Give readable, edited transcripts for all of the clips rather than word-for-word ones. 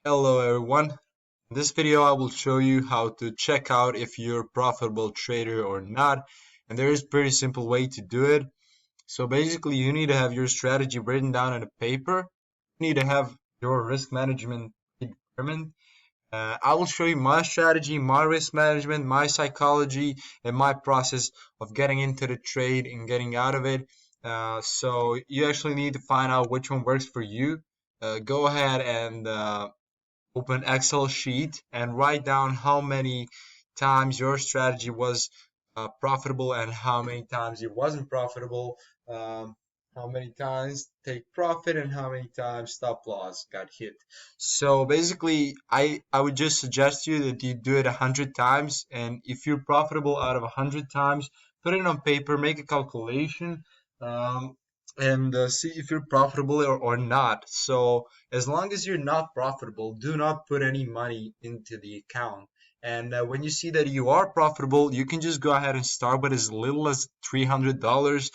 Hello everyone. In this video I will show you how to check out if you're a profitable trader or not, and there is a pretty simple way to do it. So basically you need to have your strategy written down on a paper. You need to have your risk management determined. I will show you my strategy, my risk management, my psychology, and my process of getting into the trade and getting out of it. So you actually need to find out which one works for you. Go ahead and open Excel sheet and write down how many times your strategy was profitable and how many times it wasn't profitable, how many times take profit and how many times stop loss got hit. So basically, I would just suggest you that you do it 100 times, and if you're profitable out of 100 times, put it on paper, make a calculation. And see if you're profitable or not. So as long as you're not profitable, do not put any money into the account. And when you see that you are profitable, you can just go ahead and start with as little as $300,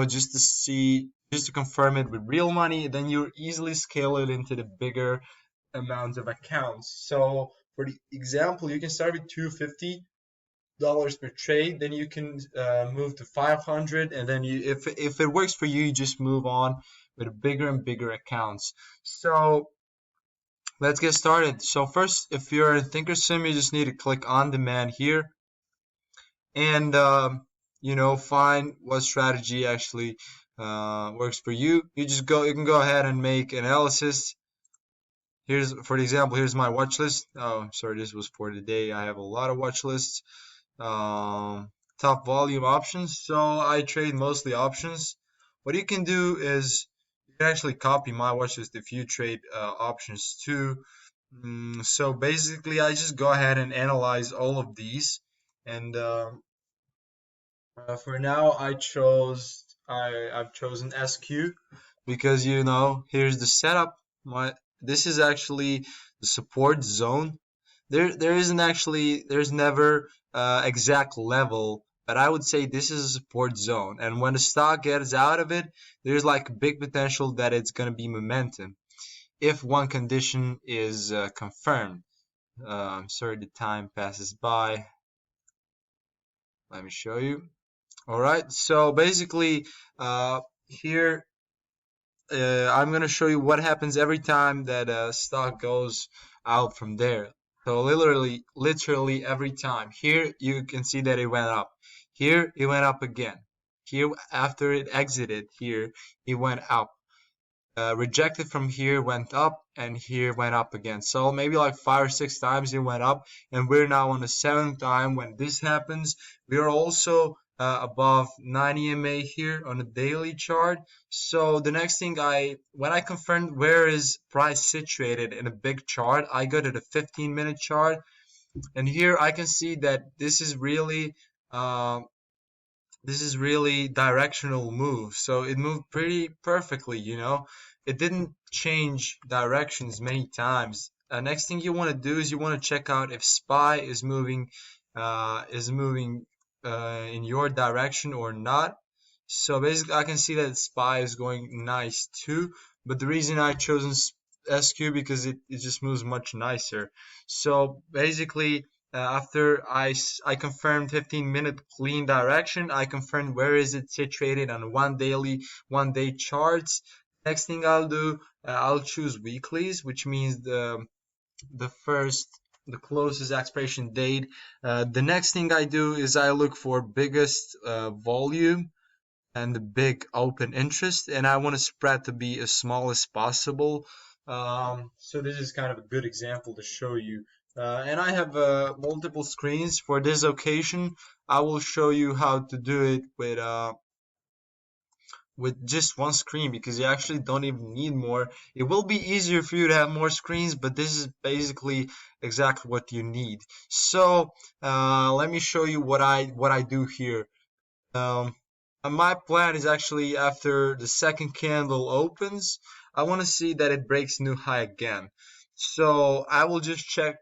just to see, just to confirm it with real money. Then you easily scale it into the bigger amounts of accounts. So for the example, you can start with $250 per trade, then you can move to 500, and then if it works for you, you just move on with bigger and bigger accounts. So let's get started. So first, if you're in thinkorswim, you just need to click on demand here, and find what strategy actually works for you. You can go ahead and make analysis. Here's, for example, here's my watch list. Oh, sorry, this was for today. I have a lot of watch lists. Top volume options. So I trade mostly options. What you can do is you can actually copy my watch list if you trade options too. So basically, I just go ahead and analyze all of these. And for now, I've chosen SQ because here's the setup. This is actually the support zone. There's never exact level, but I would say this is a support zone. And when the stock gets out of it, there's like big potential that it's gonna be momentum if one condition is confirmed. Sorry, the time passes by. Let me show you. All right, so basically, here I'm gonna show you what happens every time that a stock goes out from there. So literally every time. Here you can see that it went up. Here it went up again. Here after it exited, here it went up. Rejected from here, went up, and here went up again. So maybe like 5 or 6 times it went up, and we're now on the seventh time when this happens. We are also above 90 EMA here on the daily chart. So the next thing, when I confirmed where is price situated in a big chart, I go to the 15-minute chart, and here I can see that this is really directional move. So it moved pretty perfectly. It didn't change directions many times. Next thing you want to do is you want to check out if SPY is moving in your direction or not. So basically I can see that SPY is going nice too, but the reason I chosen SQ because it just moves much nicer. So basically after I confirmed 15-minute clean direction, I confirmed where is it situated on 1 day charts. Next thing I'll do, I'll choose weeklies, which means the closest expiration date. The next thing I do is I look for biggest volume and the big open interest, and I want to spread to be as small as possible. So this is kind of a good example to show you. And I have multiple screens for this occasion. I will show you how to do it with just one screen because you actually don't even need more. It will be easier for you to have more screens, but this is basically exactly what you need. So let me show you what I do here. My plan is actually after the second candle opens, I want to see that it breaks new high again. So I will just check.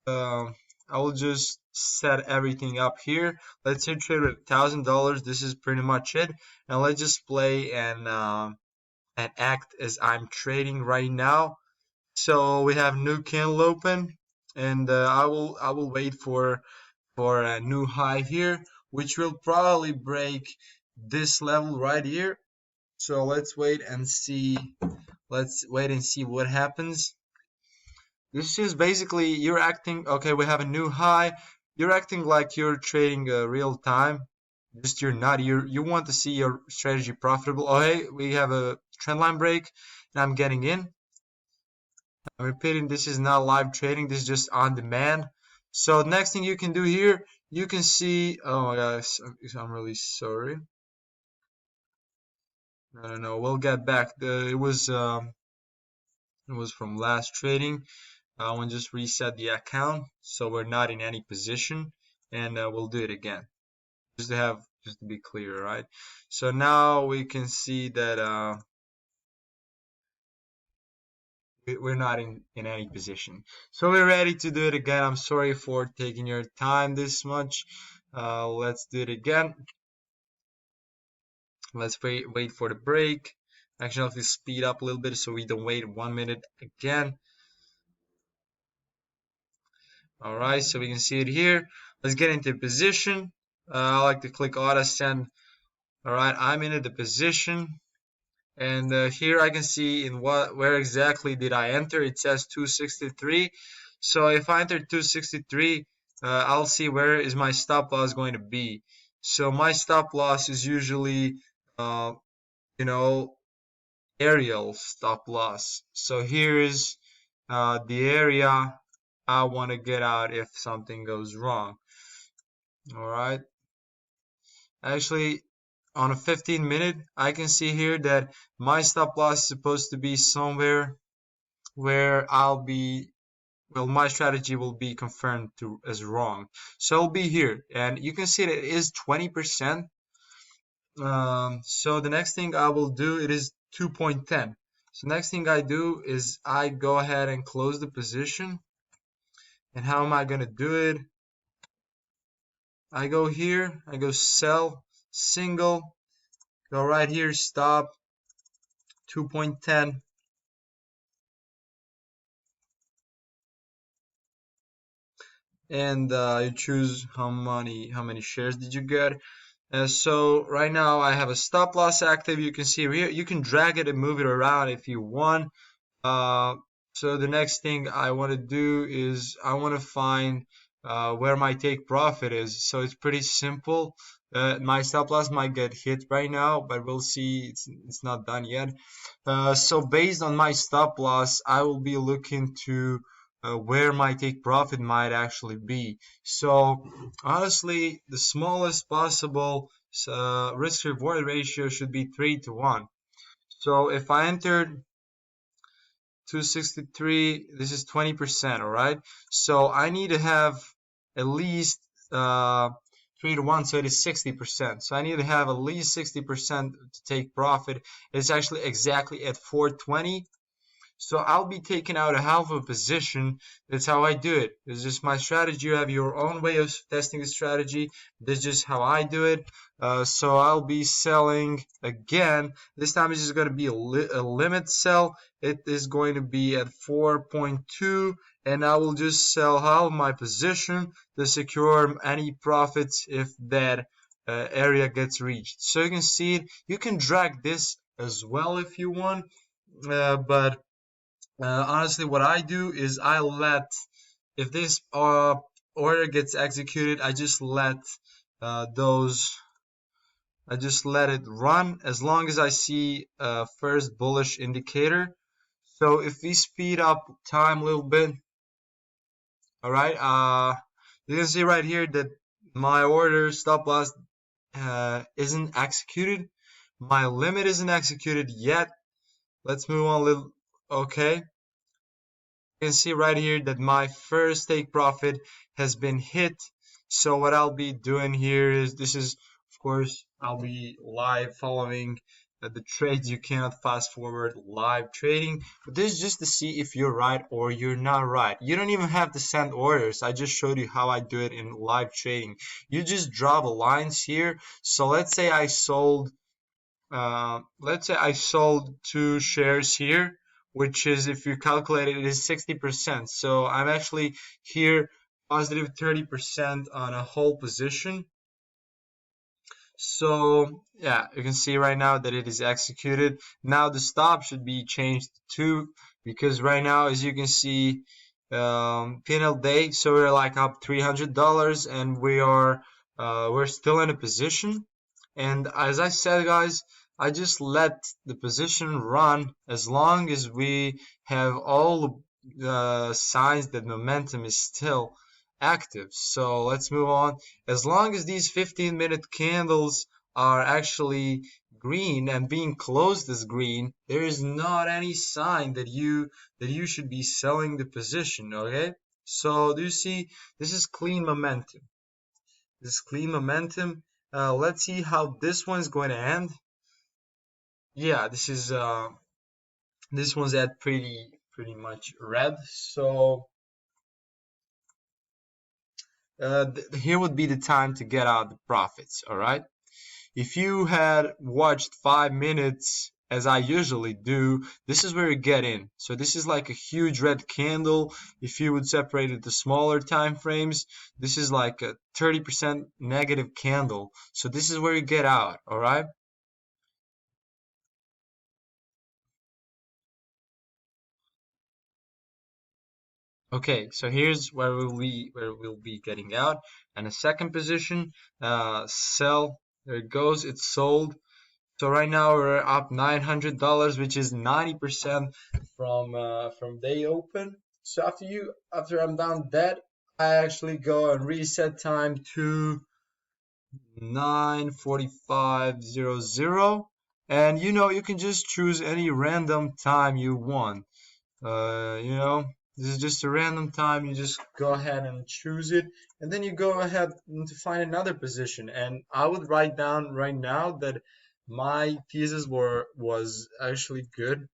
I will just set everything up here. Let's say trade with $1,000. This is pretty much it. And let's just play and act as I'm trading right now. So we have new candle open, and I will wait for a new high here, which will probably break this level right here. So let's wait and see. Let's wait and see what happens. This is basically you're acting. Okay, we have a new high. You're acting like you're trading real time. Just you're not. You want to see your strategy profitable. Oh hey, we have a trend line break, and I'm getting in. I'm repeating, this is not live trading. This is just on demand. So next thing you can do here, you can see. Oh my gosh, I'm really sorry. I don't know. We'll get back. It was from last trading. I want to just reset the account so we're not in any position, and we'll do it again just to be clear, right? So now we can see that we're not in any position. So we're ready to do it again. I'm sorry for taking your time this much. Let's do it again. Let's wait for the break. Actually, I'll have to speed up a little bit so we don't wait 1 minute again. All right, so we can see it here. Let's get into position. I like to click auto send. All right, I'm into the position, and here I can see where exactly did I enter. It says 263. So if I enter 263, I'll see where is my stop loss going to be. So my stop loss is usually, you know, aerial stop loss. So here is the area I want to get out if something goes wrong. All right. Actually, on a 15-minute, I can see here that my stop loss is supposed to be somewhere where my strategy will be confirmed as wrong. So it'll be here, and you can see that it is 20%. So the next thing I will do, it is 2.10. So next thing I do is I go ahead and close the position. And how am I going to do it? I go here, I go sell, single, go right here, stop, 2.10. And you choose how many shares did you get. So right now I have a stop loss active. You can see here, you can drag it and move it around if you want. So the next thing I want to do is I want to find where my take profit is. So it's pretty simple. My stop loss might get hit right now, but we'll see. It's not done yet. So based on my stop loss, I will be looking to where my take profit might actually be. So honestly, the smallest possible risk reward ratio should be 3 to 1. So if I entered 263, this is 20%, all right? So I need to have at least 3 to 1, so it is 60%. So I need to have at least 60% to take profit. It's actually exactly at 420. So I'll be taking out a half of a position. That's how I do it. It's just my strategy. You have your own way of testing the strategy. This is just how I do it. So I'll be selling again. This time it's just going to be a limit sell. It is going to be at 4.2, and I will just sell half my position to secure any profits if that area gets reached. So you can see it. You can drag this as well if you want, but honestly, what I do is if this order gets executed, I just let it run as long as I see first bullish indicator. So if we speed up time a little bit, all right, you can see right here that my order stop loss isn't executed. My limit isn't executed yet. Let's move on a little. Okay. You can see right here that my first take profit has been hit. So what I'll be doing here is of course, I'll be live following the trades. You cannot fast forward live trading, but this is just to see if you're right or you're not right. You don't even have to send orders. I just showed you how I do it in live trading. You just draw the lines here. So let's say I sold 2 shares here which is, if you calculate it, is 60%. So I'm actually here positive 30% on a whole position. So yeah, you can see right now that it is executed. Now the stop should be changed to 2, because right now, as you can see, P&L day, so we're like up $300, and we're still in a position. And as I said, guys, I just let the position run as long as we have all the signs that momentum is still active. So let's move on. As long as these 15-minute candles are actually green and being closed as green, there is not any sign that you should be selling the position, okay? So do you see, this is clean momentum. This is clean momentum. Let's see how this one's going to end. Yeah, this one's at pretty much red. So here would be the time to get out the profits, all right? If you had watched 5 minutes, as I usually do, this is where you get in. So this is like a huge red candle. If you would separate it to smaller time frames, this is like a 30% negative candle. So this is where you get out, all right? Okay, so here's where we'll be getting out. And a second position, sell. There it goes. It's sold. So right now we're up $900, which is 90% from day open. So after I'm done that, I actually go and reset time to 9:45:00, and you can just choose any random time you want. You know, this is just a random time. You just go ahead and choose it, and then you go ahead to find another position. And I would write down right now that my thesis was actually good.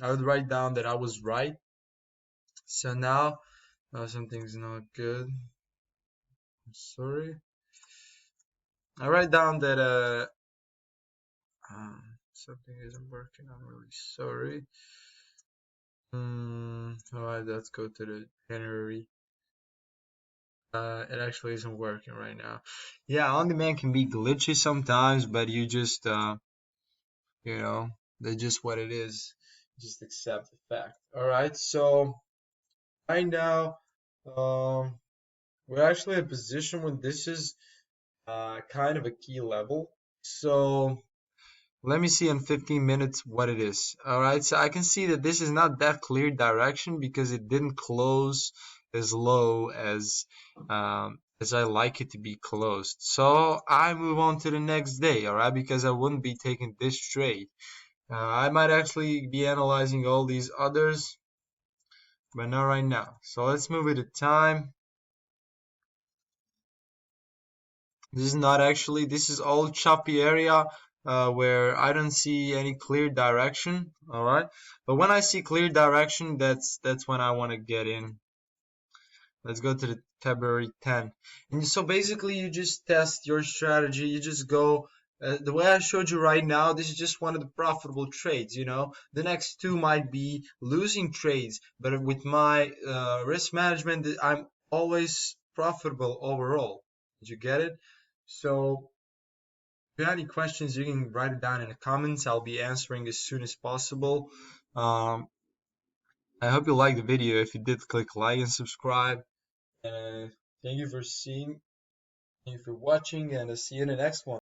I would write down that I was right. So now something's not good. I'm sorry. I write down that something isn't working. I'm really sorry. Alright, let's go to the January. It actually isn't working right now. Yeah, on demand can be glitchy sometimes, but you just that's just what it is. Just accept the fact. Alright, so right now, we're actually in a position when this is kind of a key level. So let me see in 15 minutes what it is. Alright, so I can see that this is not that clear direction because it didn't close as low as I like it to be closed. So I move on to the next day, alright, because I wouldn't be taking this trade. I might actually be analyzing all these others, but not right now. So let's move it to time. This is all choppy area where I don't see any clear direction, all right? But when I see clear direction, that's when I want to get in. Let's go to the February 10. And so basically you just test your strategy. You just go the way I showed you right now. This is just one of the profitable trades, The next two might be losing trades, but with my risk management, I'm always profitable overall. Did you get it? So if you have any questions, you can write it down in the comments. I'll be answering as soon as possible. I hope you liked the video. If you did, click like and subscribe. Thank you for watching, and I'll see you in the next one.